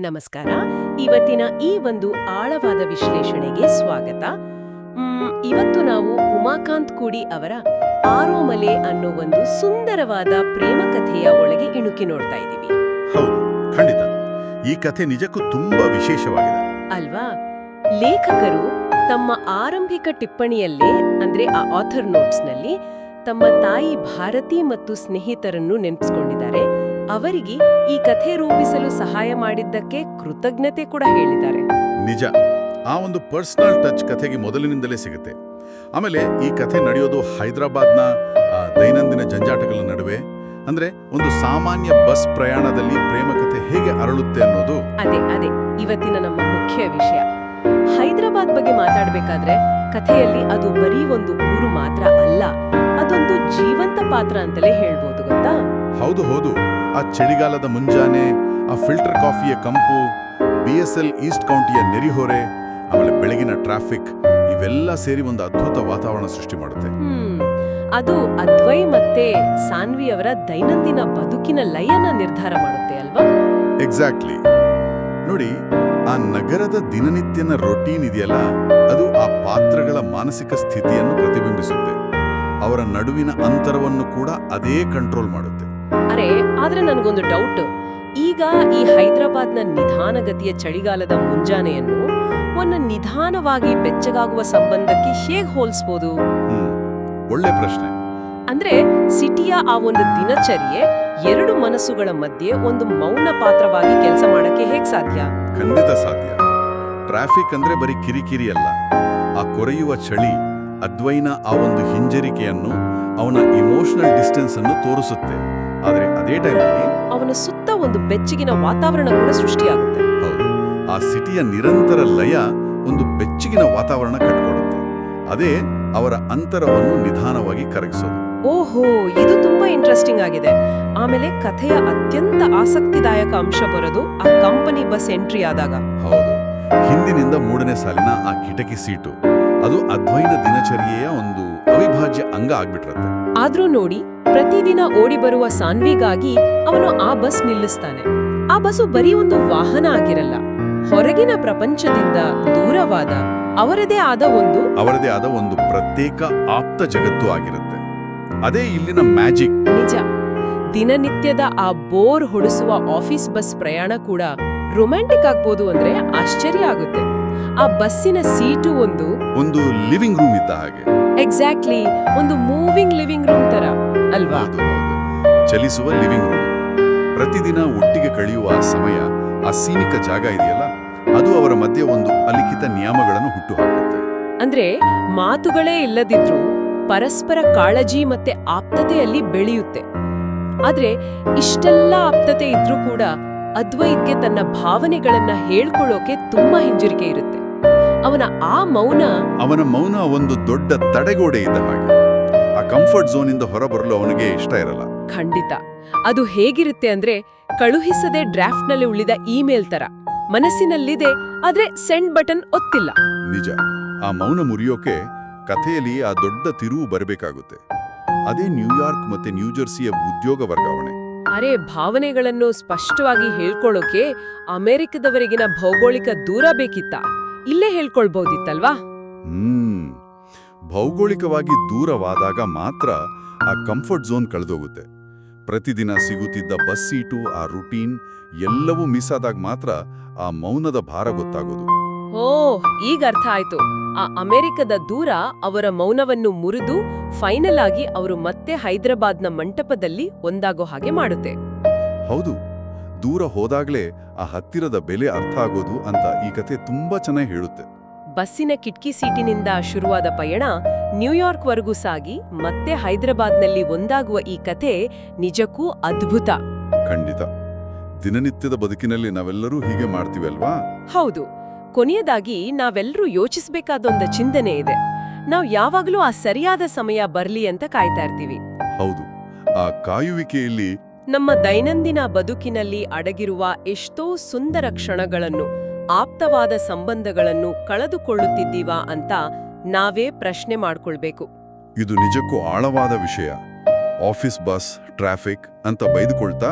ನಮಸ್ಕಾರ. ಇವತ್ತಿನ ಈ ಒಂದು ಆಳವಾದ ವಿಶ್ಲೇಷಣೆಗೆ ಸ್ವಾಗತ. ಇವತ್ತು ನಾವು ಉಮಾಕಾಂತ್ ಕೂಡಿ ಅವರ ಆರೋಮಲೆ ಅನ್ನೋ ಒಂದು ಸುಂದರವಾದ ಪ್ರೇಮ ಕಥೆಯ ಒಳಗೆ ಇಣುಕಿ ನೋಡ್ತಾ ಇದ್ದೀವಿ. ಹೌದು, ಖಂಡಿತ. ಈ ಕಥೆ ನಿಜಕ್ಕೂ ತುಂಬಾ ವಿಶೇಷವಾಗಿದೆ ಅಲ್ವಾ? ಲೇಖಕರು ತಮ್ಮ ಆರಂಭಿಕ ಟಿಪ್ಪಣಿಯಲ್ಲೇ ಅಂದ್ರೆ ಆ ಆಥರ್ ನೋಟ್ಸ್ನಲ್ಲಿ ತಮ್ಮ ತಾಯಿ ಭಾರತಿ ಮತ್ತು ಸ್ನೇಹಿತರನ್ನು ನೆನಪಿಸ್ಕೊಂಡಿದ್ದಾರೆ. ಅವರಿಗೆ ಈ ಕಥೆ ರೂಪಿಸಲು ಸಹಾಯ ಮಾಡಿದ್ದಕ್ಕೆ ಕೃತಜ್ಞತೆ ಕೂಡ ಹೇಳಿದ್ದಾರೆ. ನಿಜ, ಆ ಒಂದು ಪರ್ಸನಲ್ ಟಚ್ ಕಥೆಗೆ ಮೊದಲಿನಿಂದಲೇ ಸಿಗುತ್ತೆ. ಆಮೇಲೆ ಈ ಕಥೆ ನಡೆಯೋದು ಹೈದರಾಬಾದ್ನ ದೈನಂದಿನ ಜಂಜಾಟಗಳ ನಡುವೆ. ಅಂದ್ರೆ ಒಂದು ಸಾಮಾನ್ಯ ಬಸ್ ಪ್ರಯಾಣದಲ್ಲಿ ಪ್ರೇಮ ಕಥೆ ಹೇಗೆ ಅರಳುತ್ತೆ ಅನ್ನೋದು ಅದೇ ಇವತ್ತಿನ ನಮ್ಮ ಮುಖ್ಯ ವಿಷಯ. ಹೈದರಾಬಾದ್ ಬಗ್ಗೆ ಮಾತಾಡ್ಬೇಕಾದ್ರೆ ಕಥೆಯಲ್ಲಿ ಅದು ಬರೀ ಒಂದು ಊರು ಮಾತ್ರ ಅಲ್ಲ, ಅದೊಂದು ಜೀವಂತ ಪಾತ್ರ ಅಂತಲೇ ಹೇಳ್ಬೋದು, ಗೊತ್ತಾ? ಹೌದು. ಆ ಚಳಿಗಾಲದ ಮುಂಜಾನೆ, ಆ ಫಿಲ್ಟರ್ ಕಾಫಿಯ ಕಂಪು, BSL ಈಸ್ಟ್ ಕೌಂಟಿಯ ನೆರಿಹೊರೆ, ಆಮೇಲೆ ಬೆಳಗಿನ ಟ್ರಾಫಿಕ್, ಇವೆಲ್ಲ ಸೇರಿ ಒಂದು ಅದ್ಭುತ ವಾತಾವರಣ ಸೃಷ್ಟಿ ಮಾಡುತ್ತೆ. ಅದು ಅದ್ವೈ ಮತ್ತೆ ಸಾನ್ವಿ ಅವರ ದೈನಂದಿನ ಬದುಕಿನ ಲಯನ ನಿರ್ಧಾರ ಮಾಡುತ್ತೆ ಅಲ್ವಾ? ಎಕ್ಸಾಕ್ಟ್ಲಿ. ನೋಡಿ, ಆ ನಗರದ ದಿನನಿತ್ಯನ ರೊಟೀನ್ ಇದೆಯಲ್ಲ, ಅದು ಆ ಪಾತ್ರಗಳ ಮಾನಸಿಕ ಸ್ಥಿತಿಯನ್ನು ಪ್ರತಿಬಿಂಬಿಸುತ್ತೆ. ಅವರ ನಡುವಿನ ಅಂತರವನ್ನು ಕೂಡ ಅದೇ ಕಂಟ್ರೋಲ್ ಮಾಡುತ್ತೆ. ಆದ್ರೆ ನನಗೊಂದು ಡೌಟ್. ಈಗ ಈ ಹೈದರಾಬಾದ್ನ ನಿಧಾನಗತಿಯ ಚಳಿಗಾಲದ ಮುಂಜಾನೆಯನ್ನು ಒಂದು ನಿಧಾನವಾಗಿ ಬೆಚ್ಚಗಾಗುವ ಸಂಬಂಧಕ್ಕೆ ಹೇಗೆ ಹೋಲಿಸಬಹುದು? ಒಳ್ಳೆ ಪ್ರಶ್ನೆ. ಅಂದ್ರೆ ಸಿಟಿಯ ಆ ಒಂದು ದಿನಚರ್ಯೆ ಎರಡು ಮನಸ್ಸುಗಳ ಮಧ್ಯೆ ಒಂದು ಮೌನ ಪಾತ್ರವಾಗಿ ಕೆಲಸ ಮಾಡಕ್ಕೆ ಹೇಗೆ ಸಾಧ್ಯ? ಖಂಡಿತ ಸಾಧ್ಯ. ಟ್ರಾಫಿಕ್ ಅಂದ್ರೆ ಬರೀ ಕಿರಿಕಿರಿ ಅಲ್ಲ. ಆ ಕೊರೆಯುವ ಚಳಿ ಅದ್ವೈನ ಆ ಒಂದು ಹಿಂಜರಿಕೆಯನ್ನು, ಅವನ ಇಮೋಷನಲ್ ಡಿಸ್ಟೆನ್ಸ್ ಅನ್ನು ತೋರಿಸುತ್ತೆ. ಆದ್ರೆ ಅದೇ ಟೈಮಲ್ಲಿ ಅವನ ಸುತ್ತ ಒಂದು ಬೆಚ್ಚಗಿನ ವಾತಾವರಣ ಕೂಡ ಸೃಷ್ಟಿಯಾಗುತ್ತೆ. ಹೌದು, ಆ ಸಿಟಿಯ ನಿರಂತರ ಲಯ ಒಂದು ಬೆಚ್ಚಗಿನ ವಾತಾವರಣ ಕಟ್ಕೊಡುತ್ತೆ. ಅದೇ ಅವರ ಅಂತರವನ್ನು ನಿಧಾನವಾಗಿ ಕರಗಿಸೋದು. ಓಹೋ, ಇದು ತುಂಬಾ ಇಂಟ್ರೆಸ್ಟಿಂಗ್ ಆಗಿದೆ. ಆಮೇಲೆ ಕಥೆಯ ಅತ್ಯಂತ ಆಸಕ್ತಿದಾಯಕ ಅಂಶ ಬರೋದು ಆ ಕಂಪನಿ ಬಸ್ ಎಂಟ್ರಿ ಆದಾಗ. ಹೌದು, ಹಿಂದಿನಿಂದ 3ನೇ ಸಾಲಿನ ಆ ಕಿಟಕಿ ಸೀಟು, ಅದು ಅದ್ವೈನ ದಿನಚರ್ಯೆಯ ಒಂದು ಅವಿಭಾಜ್ಯ ಅಂಗ ಆಗ್ಬಿಟ್ರತ್ತೆ. ಆದ್ರೂ ನೋಡಿ, ಪ್ರತಿದಿನ ಓಡಿ ಬರುವ ಸಾನ್ವಿಗಾಗಿ ಅವನು ಆ ಬಸ್ ನಿಲ್ಲಿಸ್ತಾನೆ. ಆ ಬಸ್ಸು ಬರೀ ಒಂದು ವಾಹನ ಆಗಿರಲ್ಲ, ಹೊರಗಿನ ಪ್ರಪಂಚದಿಂದ ದೂರವಾದ ಅವರದೇ ಆದ ಒಂದು ಪ್ರತ್ಯೇಕ ಆಪ್ತ ಜಗತ್ತು ಆಗಿರುತ್ತೆ. ಅದೇ ಇಲ್ಲಿನ ಮ್ಯಾಜಿಕ್. ನಿಜ, ದಿನನಿತ್ಯದ ಆ ಬೋರ್ ಹೊಡಿಸುವ ಆಫೀಸ್ ಬಸ್ ಪ್ರಯಾಣ ಕೂಡ ರೊಮ್ಯಾಂಟಿಕ್ ಆಗ್ಬೋದು ಅಂದ್ರೆ ಆಶ್ಚರ್ಯ ಆಗುತ್ತೆ. ಆ ಬಸ್ಸಿನ ಸೀಟು ಒಂದು ಲಿವಿಂಗ್ ರೂಮ್ ಇದ್ದ ಹಾಗೆ. ಎಕ್ಸಾಕ್ಟ್ಲಿ, ಒಂದು ಮೂವಿಂಗ್ ಲಿವಿಂಗ್ ರೂಮ್ ತರ ಅಲ್ವಾ? ಹೌದು, ಚಲಿಸುವ ಲಿವಿಂಗ್ ರೂಮ್. ಪ್ರತಿದಿನ ಒಟ್ಟಿಗೆ ಕಳೆಯುವ ಸಮಯ, ಆ ಸೀಮಿತ ಜಾಗ ಇದೆಯಲ್ಲ, ಅದು ಅವರ ಮಧ್ಯೆ ಒಂದು ಅಲಿಖಿತ ನಿಯಮಗಳನ್ನು ಹುಟ್ಟುಹಾಕುತ್ತೆ. ಅಂದ್ರೆ ಮಾತುಗಳೇ ಇಲ್ಲದಿದ್ರೂ ಪರಸ್ಪರ ಕಾಳಜಿ ಮತ್ತೆ ಆಪ್ತತೆಯಲ್ಲಿ ಬೆಳೆಯುತ್ತೆ. ಆದ್ರೆ ಇಷ್ಟೆಲ್ಲ ಆಪ್ತತೆ ಇದ್ರೂ ಕೂಡ ಅದ್ವೈತ್ಗೆ ತನ್ನ ಭಾವನೆಗಳನ್ನ ಹೇಳ್ಕೊಳ್ಳೋಕೆ ತುಂಬಾ ಹಿಂಜರಿಕೆ ಇರುತ್ತೆ. ಅವನ ಮೌನ ಒಂದು ದೊಡ್ಡ ತಡೆಗೋಡೆ ಇದ್ದ ಹಾಗೆ. ಆ ಕಂಫರ್ಟ್ ಝೋನ್ ಇಂದ ಹೊರಬರಲು ಅವನಿಗೆ ಇಷ್ಟ ಇರಲ್ಲ. ಖಂಡಿತ. ಅದು ಹೇಗಿರುತ್ತೆ ಅಂದ್ರೆ, ಕಳುಹಿಸದೆ ಡ್ರಾಫ್ಟ್ನಲ್ಲಿ ಉಳಿದ ಇಮೇಲ್ ತರ, ಮನಸ್ಸಿನಲ್ಲಿದೆ ಆದ್ರೆ ಸೆಂಡ್ ಬಟನ್ ಒತ್ತಿಲ್ಲ. ನಿಜ, ಆ ಮೌನ ಮುರಿಯೋಕೆ ಕಥೆಯಲ್ಲಿ ಆ ದೊಡ್ಡ ತಿರುವು ಬರಬೇಕಾಗುತ್ತೆ. ಅದೇ ನ್ಯೂಯಾರ್ಕ್ ಮತ್ತೆ ನ್ಯೂಜೆರ್ಸಿಯ ಉದ್ಯೋಗ ವರ್ಗಾವಣೆ. ಭಾವನೆಗಳನ್ನು ಸ್ಪಷ್ಟವಾಗಿ ಹೇಳ್ಕೊಳ್ಳೋಕೆ ಅಮೆರಿಕದವರೆಗಿನ ಭೌಗೋಳಿಕ ದೂರ ಬೇಕಿತ್ತ? ಇಲ್ಲೇ ಹೇಳ್ಕೊಳ್ಬಹುದಿತ್ತಲ್ವಾ? ಭೌಗೋಳಿಕವಾಗಿ ದೂರವಾದಾಗ ಮಾತ್ರ ಆ ಕಂಫರ್ಟ್ ಝೋನ್ ಕಳೆದೋಗುತ್ತೆ. ಪ್ರತಿದಿನ ಸಿಗುತ್ತಿದ್ದ ಬಸ್ ಸೀಟು, ಆ ರುಟೀನ್ ಎಲ್ಲವೂ ಮಿಸ್ ಆದಾಗ ಮಾತ್ರ ಆ ಮೌನದ ಭಾರ ಗೊತ್ತಾಗೋದು. ಈಗ ಅರ್ಥ ಆಯ್ತು. ಆ ಅಮೆರಿಕದ ದೂರ ಅವರ ಮೌನವನ್ನು ಮುರಿದು ಫೈನಲ್ ಆಗಿ ಅವರು ಮತ್ತೆ ಹೈದರಾಬಾದ್ನ ಮಂಟಪದಲ್ಲಿ ಒಂದಾಗೋ ಹಾಗೆ ಮಾಡುತ್ತೆ. ಹೌದು, ದೂರ ಹೋದಾಗ್ಲೇ ಆ ಹತ್ತಿರದ ಬೆಲೆ ಅರ್ಥ ಆಗೋದು ಅಂತ ಈ ಕಥೆ ತುಂಬಾ ಚೆನ್ನಾಗಿ ಹೇಳುತ್ತೆ. ಬಸ್ಸಿನ ಕಿಟಕಿ ಸೀಟಿನಿಂದ ಶುರುವಾದ ಪಯಣ ನ್ಯೂಯಾರ್ಕ್ ವರೆಗೂ ಸಾಗಿ ಮತ್ತೆ ಹೈದರಾಬಾದ್ನಲ್ಲಿ ಒಂದಾಗುವ ಈ ಕಥೆ ನಿಜಕ್ಕೂ ಅದ್ಭುತ. ಖಂಡಿತ. ದಿನನಿತ್ಯದ ಬದುಕಿನಲ್ಲಿ ನಾವೆಲ್ಲರೂ ಹೀಗೆ ಮಾಡ್ತೀವಿ ಅಲ್ವಾ? ಹೌದು. ಕೊನೆಯದಾಗಿ ನಾವೆಲ್ಲರೂ ಯೋಚಿಸಬೇಕಾದೊಂದು ಚಿಂತನೆ ಇದೆ. ನಾವು ಯಾವಾಗಲೂ ಆ ಸರಿಯಾದ ಸಮಯ ಬರ್ಲಿ ಅಂತ ಕಾಯ್ತಾ ಇರ್ತೀವಿ. ಹೌದು, ಆ ಕಾಯುವಿಕೆಯಲ್ಲಿ ನಮ್ಮ ದೈನಂದಿನ ಬದುಕಿನಲ್ಲಿ ಅಡಗಿರುವ ಎಷ್ಟೋ ಸುಂದರ ಕ್ಷಣಗಳನ್ನು, ಆಪ್ತವಾದ ಸಂಬಂಧಗಳನ್ನು ಕಳೆದುಕೊಳ್ಳುತ್ತಿದ್ದೀವಾ ಅಂತ ನಾವೇ ಪ್ರಶ್ನೆ ಮಾಡ್ಕೊಳ್ಬೇಕು. ಇದು ನಿಜಕ್ಕೂ ಆಳವಾದ ವಿಷಯ. ಆಫೀಸ್ ಬಸ್, ಟ್ರಾಫಿಕ್ ಅಂತ ಬೈದುಕೊಳ್ತಾ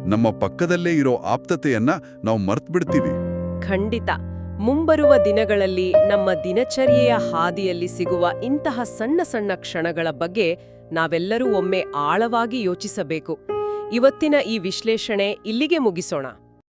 ನಮ್ಮ ಪಕ್ಕದಲ್ಲೇ ಇರೋ ಆಪ್ತತೆಯನ್ನ ನಾವು ಮರ್ತ್ಬಿಡ್ತೀವಿ. ಖಂಡಿತ. ಮುಂಬರುವ ದಿನಗಳಲ್ಲಿ ನಮ್ಮ ದಿನಚರ್ಯೆಯ ಹಾದಿಯಲ್ಲಿ ಸಿಗುವ ಇಂತಹ ಸಣ್ಣ ಸಣ್ಣ ಕ್ಷಣಗಳ ಬಗ್ಗೆ ನಾವೆಲ್ಲರೂ ಒಮ್ಮೆ ಆಳವಾಗಿ ಯೋಚಿಸಬೇಕು. ಇವತ್ತಿನ ಈ ವಿಶ್ಲೇಷಣೆ ಇಲ್ಲಿಗೆ ಮುಗಿಸೋಣ.